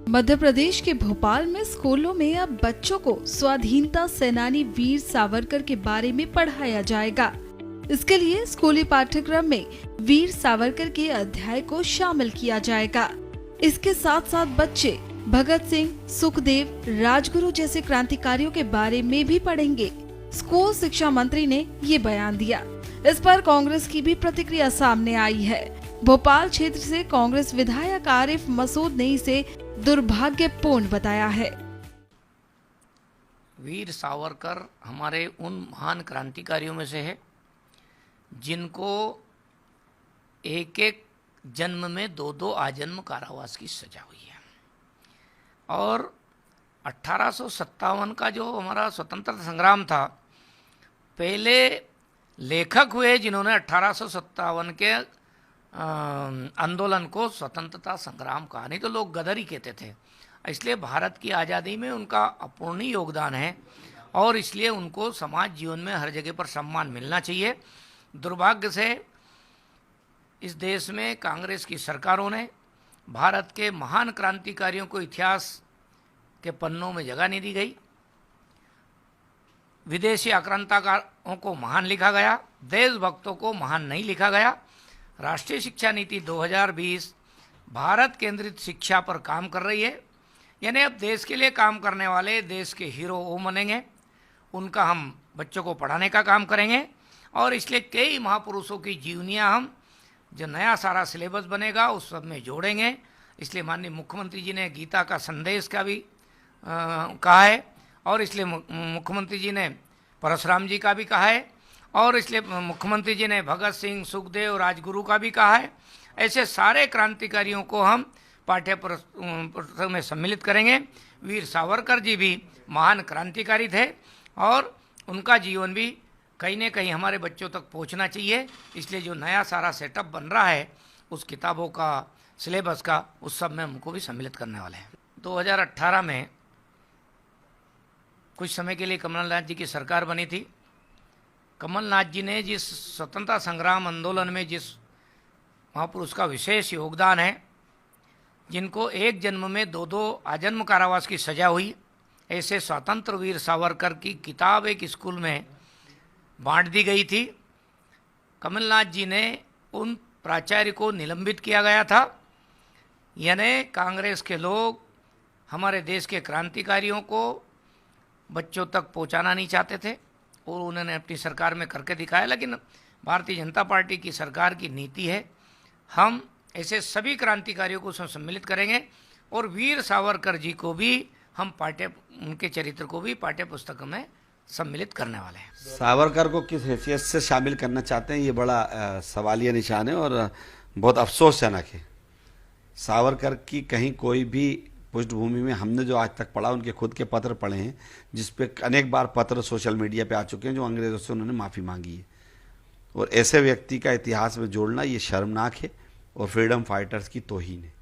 मध्य प्रदेश के भोपाल में स्कूलों में अब बच्चों को स्वाधीनता सेनानी वीर सावरकर के बारे में पढ़ाया जाएगा। इसके लिए स्कूली पाठ्यक्रम में वीर सावरकर के अध्याय को शामिल किया जाएगा। इसके साथ साथ बच्चे भगत सिंह, सुखदेव, राजगुरु जैसे क्रांतिकारियों के बारे में भी पढ़ेंगे। स्कूल शिक्षा मंत्री ने ये बयान दिया। इस पर कांग्रेस की भी प्रतिक्रिया सामने आई है। भोपाल क्षेत्र से कांग्रेस विधायक आरिफ मसूद ने इसे दुर्भाग्यपूर्ण बताया है। वीर सावरकर हमारे उन महान क्रांतिकारियों में से है जिनको एक एक जन्म में दो आजन्म कारावास की सजा हुई है। और 1857 का जो हमारा स्वतंत्रता संग्राम था, पहले लेखक हुए जिन्होंने 1857 के आंदोलन को स्वतंत्रता संग्राम कहा, नहीं तो लोग गदर ही कहते थे। इसलिए भारत की आज़ादी में उनका अपूर्णीय योगदान है और इसलिए उनको समाज जीवन में हर जगह पर सम्मान मिलना चाहिए। दुर्भाग्य से इस देश में कांग्रेस की सरकारों ने भारत के महान क्रांतिकारियों को इतिहास के पन्नों में जगह नहीं दी गई। विदेशी आक्रांताकारों को महान लिखा गया, देशभक्तों को महान नहीं लिखा गया। राष्ट्रीय शिक्षा नीति 2020 भारत केंद्रित शिक्षा पर काम कर रही है। यानी अब देश के लिए काम करने वाले देश के हीरो वो बनेंगे, उनका हम बच्चों को पढ़ाने का काम करेंगे और इसलिए कई महापुरुषों की जीवनियाँ हम जो नया सारा सिलेबस बनेगा उस सब में जोड़ेंगे। इसलिए माननीय मुख्यमंत्री जी ने गीता का संदेश का भी कहा है और इसलिए मुख्यमंत्री जी ने परशुराम जी का भी कहा है और इसलिए मुख्यमंत्री जी ने भगत सिंह, सुखदेव, राजगुरु का भी कहा है। ऐसे सारे क्रांतिकारियों को हम पाठ्य पुस्तक में सम्मिलित करेंगे। वीर सावरकर जी भी महान क्रांतिकारी थे और उनका जीवन भी कहीं न कहीं हमारे बच्चों तक पहुंचना चाहिए। इसलिए जो नया सारा सेटअप बन रहा है उस किताबों का, सिलेबस का, उस सब में हमको भी सम्मिलित करने वाले हैं। 2018 में कुछ समय के लिए कमलनाथ जी की सरकार बनी थी। कमलनाथ जी ने जिस स्वतंत्रता संग्राम आंदोलन में जिस महापुरुष का विशेष योगदान है, जिनको एक जन्म में दो आजन्म कारावास की सजा हुई, ऐसे स्वतंत्र वीर सावरकर की किताब एक स्कूल में बांट दी गई थी। कमलनाथ जी ने उन प्राचार्य को निलंबित किया गया था। यानी कांग्रेस के लोग हमारे देश के क्रांतिकारियों को बच्चों तक पहुंचाना नहीं चाहते थे और उन्होंने अपनी सरकार में करके दिखाया। लेकिन भारतीय जनता पार्टी की सरकार की नीति है, हम ऐसे सभी क्रांतिकारियों को सम्मिलित करेंगे और वीर सावरकर जी को भी हम उनके चरित्र को भी पाठ्य पुस्तक में सम्मिलित करने वाले हैं। सावरकर को किस हैसियत से शामिल करना चाहते हैं, ये बड़ा सवालिया निशान है और बहुत अफसोसजनक है। सावरकर की कहीं कोई भी पृष्ठभूमि में हमने जो आज तक पढ़ा, उनके खुद के पत्र पढ़े हैं जिस पे अनेक बार पत्र सोशल मीडिया पे आ चुके हैं जो अंग्रेज़ों से उन्होंने माफ़ी मांगी है। और ऐसे व्यक्ति का इतिहास में जोड़ना ये शर्मनाक है और फ्रीडम फाइटर्स की तौहीन है।